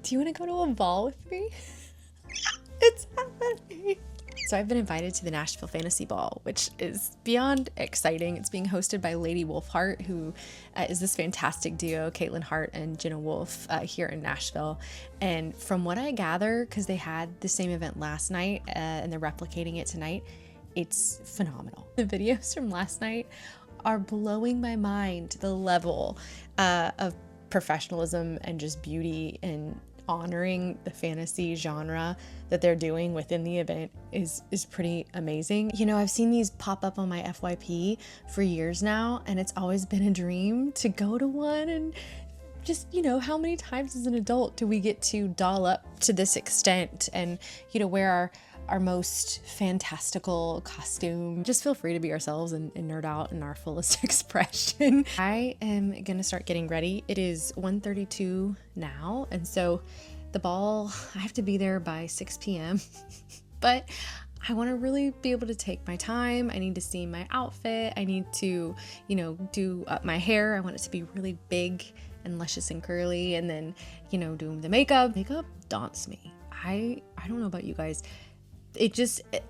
Do you want to go to a ball with me? It's happening. So I've been invited to the Nashville Fantasy Ball, which is beyond exciting. It's being hosted by Lady Wolfhart, who is this fantastic duo, Caitlin Hart and Jenna Wolf, here in Nashville. And from what I gather, because they had the same event last night and they're replicating it tonight, it's phenomenal. The videos from last night are blowing my mind. The level of professionalism and just beauty and honoring the fantasy genre that they're doing within the event is pretty amazing. You know, I've seen these pop up on my FYP for years now, and it's always been a dream to go to one. And just, you know, how many times as an adult do we get to doll up to this extent and, you know, wear our most fantastical costume? Just feel free to be ourselves and nerd out in our fullest expression. I am gonna start getting ready. It is 1:32 now, and so the ball, I have to be there by 6 p.m. But I want to really be able to take my time. I need to see my outfit. I need to, you know, do up my hair. I want it to be really big and luscious and curly, and then, you know, doing the makeup. Makeup daunts me. I don't know about you guys.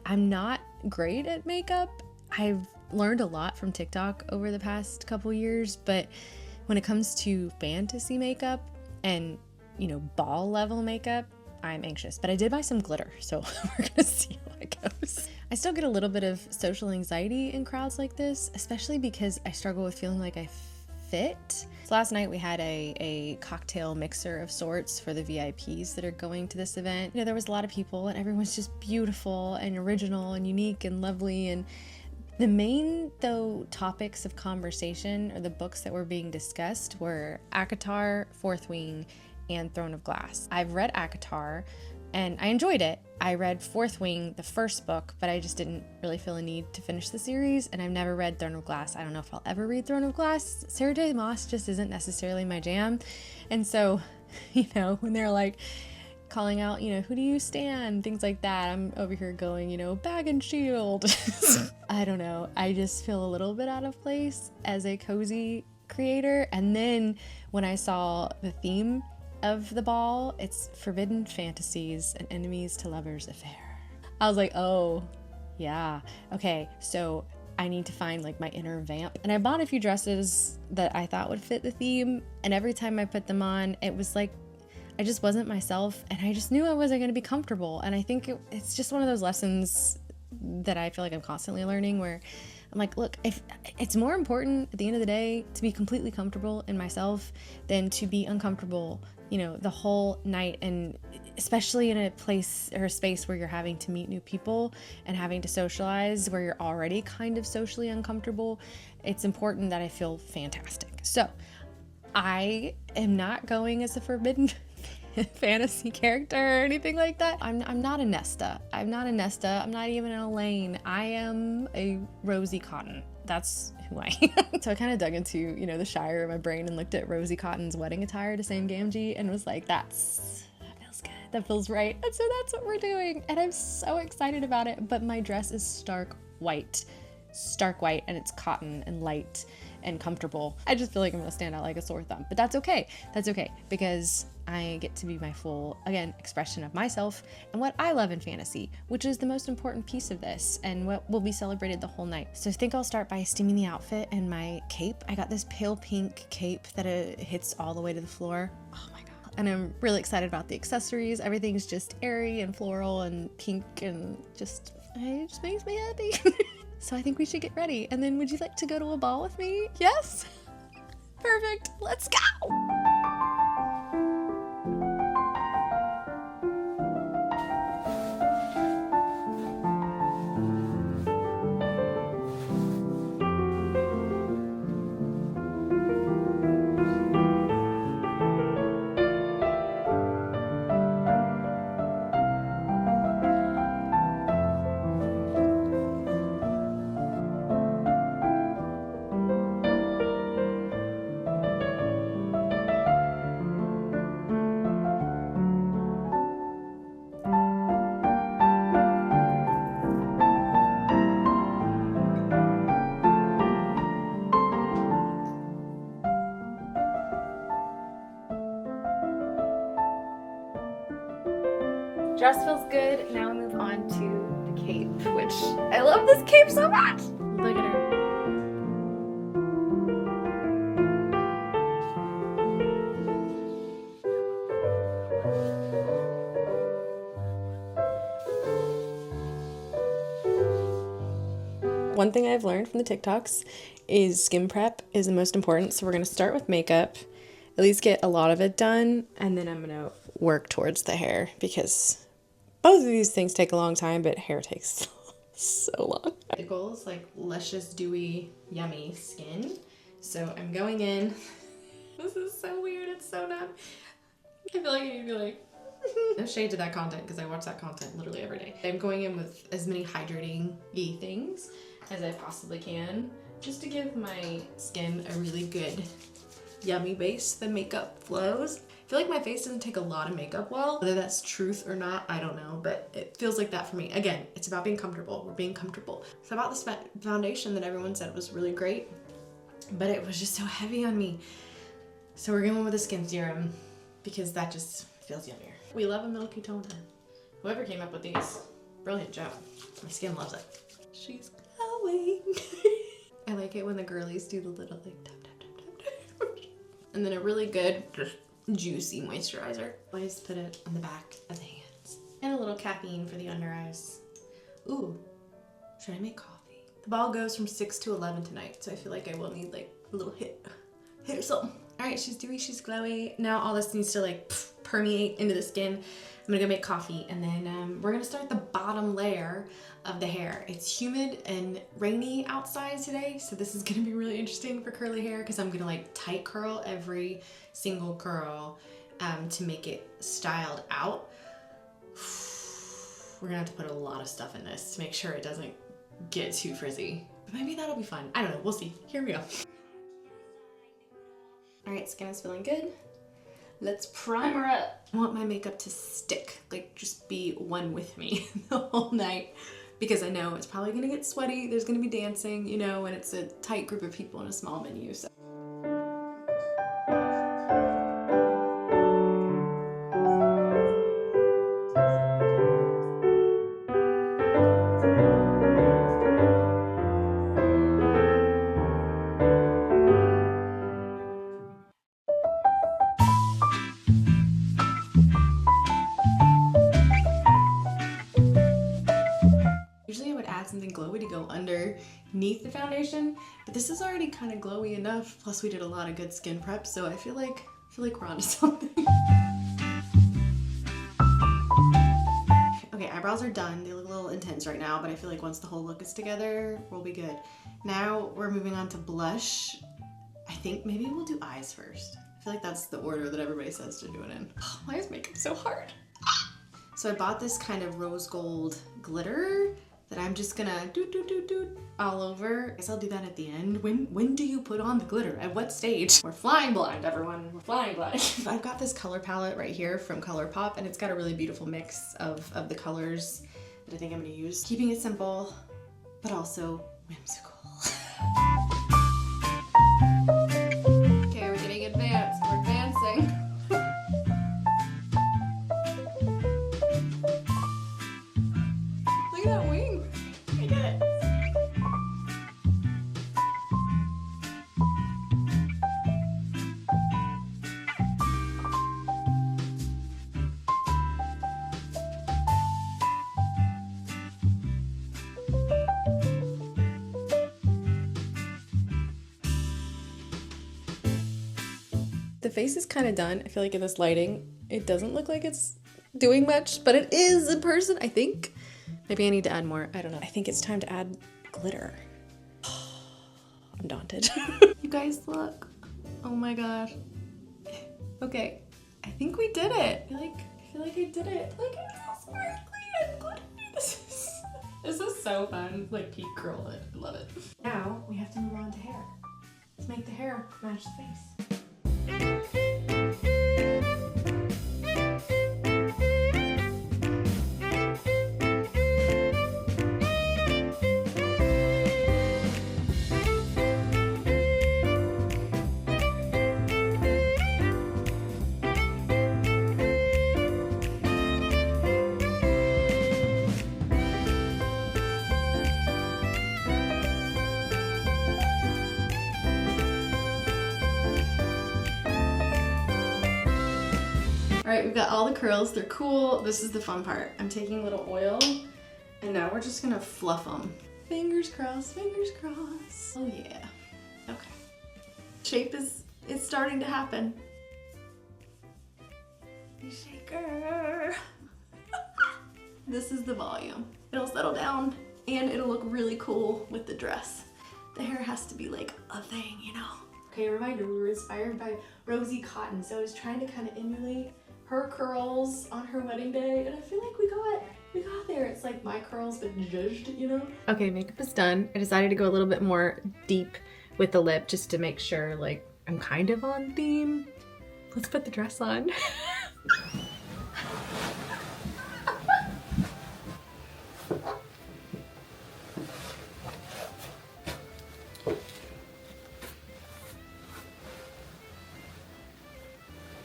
I'm not great at makeup. I've learned a lot from TikTok over the past couple years, but when it comes to fantasy makeup and, you know, ball level makeup, I'm anxious. But I did buy some glitter, so we're gonna see how it goes. I still get a little bit of social anxiety in crowds like this, especially because I struggle with feeling like I fit. So last night we had a cocktail mixer of sorts for the VIPs that are going to this event. You know, there was a lot of people and everyone's just beautiful and original and unique and lovely. And the main, though, topics of conversation or the books that were being discussed were ACOTAR, Fourth Wing, and Throne of Glass. I've read ACOTAR and I enjoyed it. I read Fourth Wing, the first book, but I just didn't really feel a need to finish the series, and I've never read Throne of Glass. I don't know if I'll ever read Throne of Glass. Sarah J. Maas just isn't necessarily my jam. And so, you know, when they're like calling out, you know, who do you stand? Things like that, I'm over here going, you know, bag and shield. I don't know. I just feel a little bit out of place as a cozy creator. And then when I saw the theme of the ball, it's forbidden fantasies and enemies to lovers affair. I was like, oh yeah, okay, so I need to find like my inner vamp. And I bought a few dresses that I thought would fit the theme, and every time I put them on, it was like I just wasn't myself, and I just knew I wasn't going to be comfortable. And I think it's just one of those lessons that I feel like I'm constantly learning, where I'm like, look, if it's more important at the end of the day to be completely comfortable in myself than to be uncomfortable, you know, the whole night. And especially in a place or a space where you're having to meet new people and having to socialize, where you're already kind of socially uncomfortable, it's important that I feel fantastic. So I am not going as a forbidden fantasy character or anything like that. I'm not a Nesta. I'm not a Nesta. I'm not even an Elaine. I am a Rosie Cotton. That's who I am. So I kind of dug into, you know, the Shire in my brain and looked at Rosie Cotton's wedding attire to Sam Gamgee and was like, that feels good. That feels right. And so that's what we're doing. And I'm so excited about it. But my dress is stark white, and it's cotton and light and comfortable. I just feel like I'm gonna stand out like a sore thumb, but that's okay. That's okay, because I get to be my full, again, expression of myself and what I love in fantasy, which is the most important piece of this and what will be celebrated the whole night. So I think I'll start by steaming the outfit and my cape. I got this pale pink cape that hits all the way to the floor. Oh my God. And I'm really excited about the accessories. Everything's just airy and floral and pink, and it just makes me happy. So I think we should get ready. And then would you like to go to a ball with me? Yes? Perfect. Let's go. Dress feels good. Now we move on to the cape, which I love this cape so much. Look at her. One thing I've learned from the TikToks is skin prep is the most important. So we're going to start with makeup, at least get a lot of it done, and then I'm going to work towards the hair because both of these things take a long time, but hair takes so long. The goal is like luscious, dewy, yummy skin. So I'm going in. This is so weird. It's so dumb. I feel like I need to be like, no shade to that content because I watch that content literally every day. I'm going in with as many hydrating-y things as I possibly can just to give my skin a really good yummy base. The makeup flows. I feel like my face doesn't take a lot of makeup well. Whether that's truth or not, I don't know, but it feels like that for me. Again, it's about being comfortable. We're being comfortable. So I bought this foundation that everyone said was really great, but it was just so heavy on me. So we're going with a skin serum because that just feels yummier. We love a milky tone. Whoever came up with these, brilliant job. My skin loves it. She's glowing. I like it when the girlies do the little like tap, tap, tap, tap, tap. And then a really good, just juicy moisturizer. Always put it on the back of the hands. And a little caffeine for the under eyes. Ooh, should I make coffee? The ball goes from 6 to 11 tonight, so I feel like I will need like a little hit or something. All right, she's dewy, she's glowy. Now all this needs to like permeate into the skin. I'm gonna go make coffee, and then we're gonna start the bottom layer of the hair. It's humid and rainy outside today, so this is gonna be really interesting for curly hair because I'm gonna like tight curl every single curl to make it styled out. We're gonna have to put a lot of stuff in this to make sure it doesn't get too frizzy. But maybe that'll be fun. I don't know, we'll see. Here we go. All right, skin is feeling good. Let's primer up. I want my makeup to stick, like just be one with me the whole night because I know it's probably gonna get sweaty. There's gonna be dancing, you know, and it's a tight group of people in a small venue. So. Usually I would add something glowy to go underneath the foundation, but this is already kind of glowy enough. Plus we did a lot of good skin prep, so I feel like we're onto something. Okay, eyebrows are done. They look a little intense right now, but I feel like once the whole look is together, we'll be good. Now we're moving on to blush. I think maybe we'll do eyes first. I feel like that's the order that everybody says to do it in. Oh, why is makeup so hard? So I bought this kind of rose gold glitter that I'm just gonna do all over. I guess I'll do that at the end. When do you put on the glitter? At what stage? We're flying blind, everyone. We're flying blind. I've got this color palette right here from ColourPop, and it's got a really beautiful mix of the colors that I think I'm gonna use. Keeping it simple, but also whimsical. Okay, we're getting advanced. We're advancing. Look at that wing. I did it. The face is kind of done. I feel like in this lighting, it doesn't look like it's doing much, but it is in person, I think. Maybe I need to add more. I don't know. I think it's time to add glitter. I'm daunted. You guys look. Oh my gosh. Okay. I think we did it. I feel like I did it. Like it's so sparkly and glittery. This is so fun. Like peak curl it. I love it. Now we have to move on to hair. Let's make the hair match the face. right, we've got all the curls. They're cool. This is the fun part. I'm taking a little oil, and now we're just gonna fluff them. Fingers crossed, fingers crossed. Oh yeah. Okay. Shape is starting to happen. Shaker. This is the volume. It'll settle down and it'll look really cool with the dress. The hair has to be like a thing, you know? Okay, reminder, we were inspired by Rosie Cotton, so I was trying to kind of emulate her curls on her wedding day, and I feel like we got there. It's like my curls, but judged, you know? Okay, makeup is done. I decided to go a little bit more deep with the lip just to make sure, like, I'm kind of on theme. Let's put the dress on.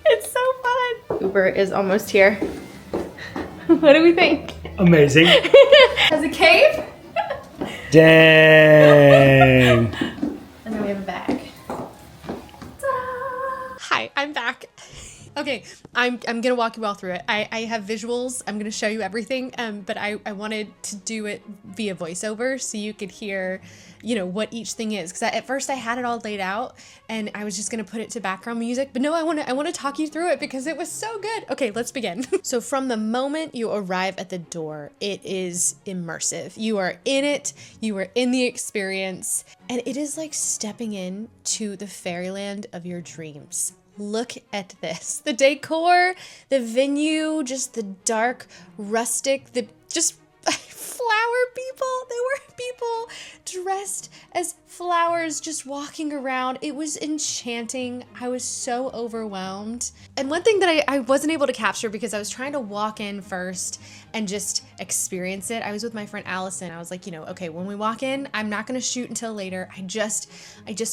It's so fun. Uber is almost here. What do we think? Amazing. Has a cave? Dang. And then we have a bag. Ta-da! Hi, I'm back. Okay, I'm gonna walk you all through it. I have visuals. I'm gonna show you everything, but I wanted to do it via voiceover so you could hear, you know, what each thing is. Because at first I had it all laid out and I was just gonna put it to background music, but no, I wanna talk you through it because it was so good. Okay, let's begin. So from the moment you arrive at the door, it is immersive. You are in it, you are in the experience, and it is like stepping in to the fairyland of your dreams. Look at this. The decor, the venue, just the dark, rustic, the just flower people. They were people dressed as flowers just walking around. It was enchanting. I was so overwhelmed. And one thing that I wasn't able to capture because I was trying to walk in first and just experience it. I was with my friend Allison. I was like, you know, okay, when we walk in, I'm not going to shoot until later. I just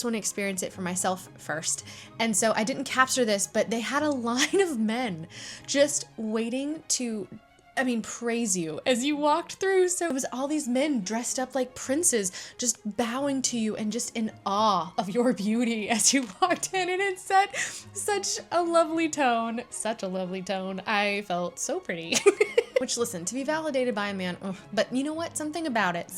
want to experience it for myself first. And so I didn't capture this, but they had a line of men just waiting to praise you as you walked through. So it was all these men dressed up like princes, just bowing to you and just in awe of your beauty as you walked in. And it set such a lovely tone. Such a lovely tone. I felt so pretty. Which, listen, to be validated by a man, but you know what? Something about it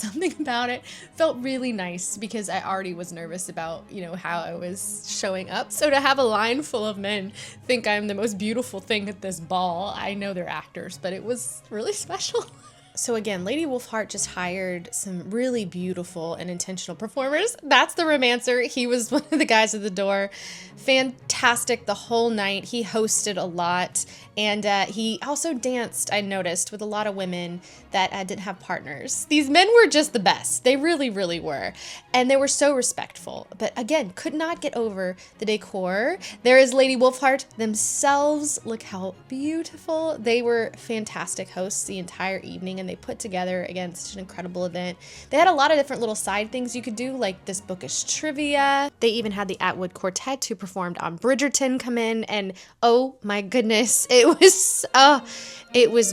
felt really nice because I already was nervous about, you know, how I was showing up. So to have a line full of men think I'm the most beautiful thing at this ball, I know they're actors, but it was really special. So again, Lady Wolfhart just hired some really beautiful and intentional performers. That's the romancer. He was one of the guys at the door. Fantastic the whole night. He hosted a lot. And he also danced, I noticed, with a lot of women that didn't have partners. These men were just the best. They really, really were. And they were so respectful. But again, could not get over the decor. There is Lady Wolfhart themselves. Look how beautiful. They were fantastic hosts the entire evening, and they put together, again, such an incredible event. They had a lot of different little side things you could do, like this bookish trivia. They even had the Atwood Quartet, who performed on Bridgerton, come in, and oh my goodness, it was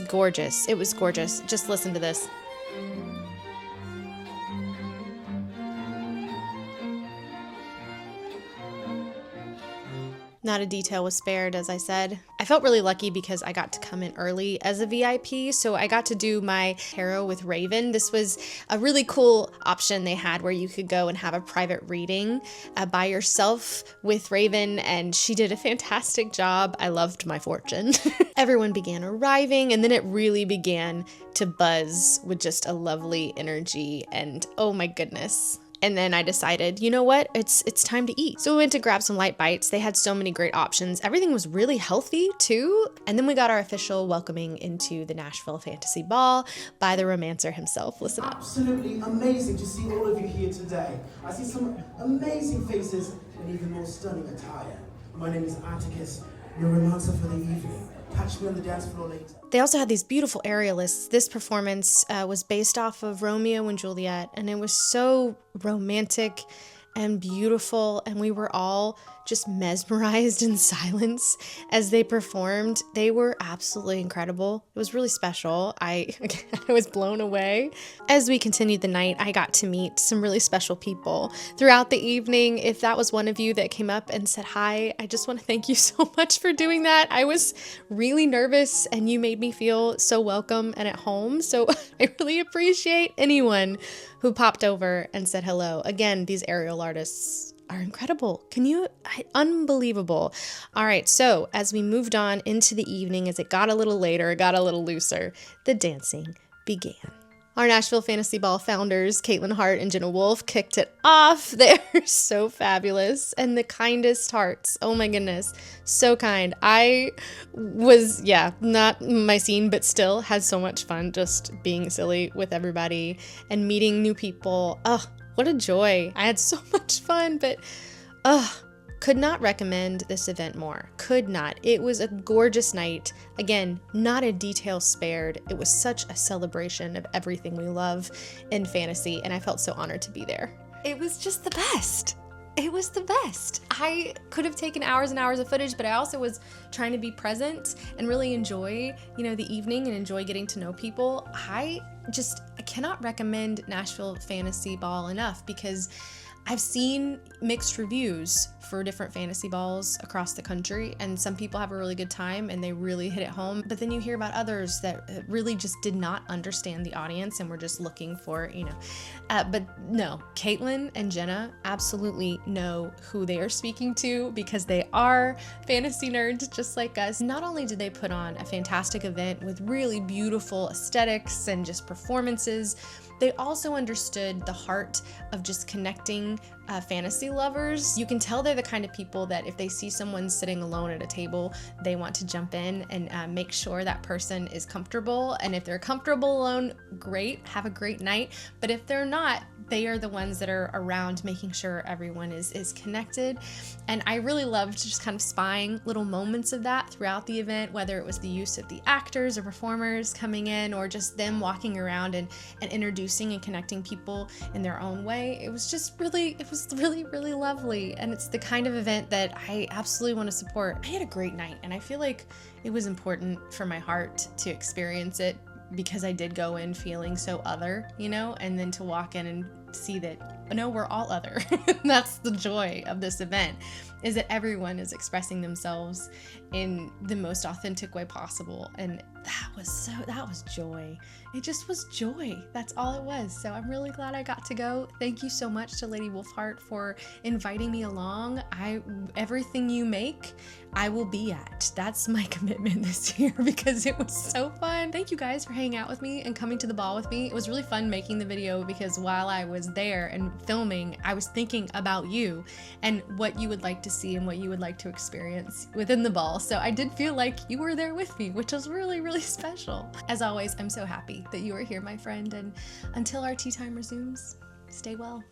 gorgeous. It was gorgeous. Just listen to this. Not a detail was spared, as I said. I felt really lucky because I got to come in early as a VIP, so I got to do my tarot with Raven. This was a really cool option they had where you could go and have a private reading by yourself with Raven, and she did a fantastic job. I loved my fortune. Everyone began arriving, and then it really began to buzz with just a lovely energy, and oh my goodness. And then I decided, you know what, it's time to eat. So we went to grab some light bites. They had so many great options. Everything was really healthy too. And then we got our official welcoming into the Nashville Fantasy Ball by the romancer himself. Listen up. Absolutely amazing to see all of you here today. I see some amazing faces and even more stunning attire. My name is Atticus, your romancer for the evening. Catch me on the dance floor later. They also had these beautiful aerialists. This performance was based off of Romeo and Juliet, and it was so romantic and beautiful, and we were all just mesmerized in silence as they performed. They were absolutely incredible. It was really special. I was blown away. As we continued the night, I got to meet some really special people throughout the evening. If that was one of you that came up and said hi, I just want to thank you so much for doing that. I was really nervous and you made me feel so welcome and at home. So I really appreciate anyone who popped over and said hello. Again, these aerial artists are incredible. Unbelievable. All right, so as we moved on into the evening, as it got a little later, it got a little looser, the dancing began. Our Nashville Fantasy Ball founders, Caitlin Hart and Jenna Wolf, kicked it off. They're so fabulous and the kindest hearts. Oh my goodness, so kind. I was, not my scene, but still had so much fun just being silly with everybody and meeting new people. Oh, what a joy. I had so much fun, but could not recommend this event more. Could not. It was a gorgeous night. Again, not a detail spared. It was such a celebration of everything we love in fantasy, and I felt so honored to be there. It was just the best. It was the best. I could have taken hours and hours of footage, but I also was trying to be present and really enjoy, the evening and enjoy getting to know people. I cannot recommend Nashville Fantasy Ball enough because I've seen mixed reviews for different fantasy balls across the country, and some people have a really good time and they really hit it home, but then you hear about others that really just did not understand the audience and were just looking for, but no, Caitlin and Jenna absolutely know who they are speaking to because they are fantasy nerds just like us. Not only did they put on a fantastic event with really beautiful aesthetics and just performances, they also understood the heart of just connecting fantasy lovers. You can tell they're the kind of people that if they see someone sitting alone at a table, they want to jump in and make sure that person is comfortable. And if they're comfortable alone, great, have a great night. But if they're not, they are the ones that are around making sure everyone is connected. And I really loved just kind of spying little moments of that throughout the event, whether it was the use of the actors or performers coming in or just them walking around and introducing and connecting people in their own way. It was really, really lovely. And it's the kind of event that I absolutely want to support. I had a great night and I feel like it was important for my heart to experience it because I did go in feeling so other, and then to walk in and see that, no, we're all other. That's the joy of this event, is that everyone is expressing themselves in the most authentic way possible. And that was joy. It just was joy. That's all it was. So I'm really glad I got to go. Thank you so much to Lady Wolfhart for inviting me along. Everything you make, I will be at. That's my commitment this year because it was so fun. Thank you guys for hanging out with me and coming to the ball with me. It was really fun making the video because while I was there and filming, I was thinking about you and what you would like to see and what you would like to experience within the ball. So I did feel like you were there with me, which was really, really special. As always, I'm so happy that you are here, my friend. And until our tea time resumes, stay well.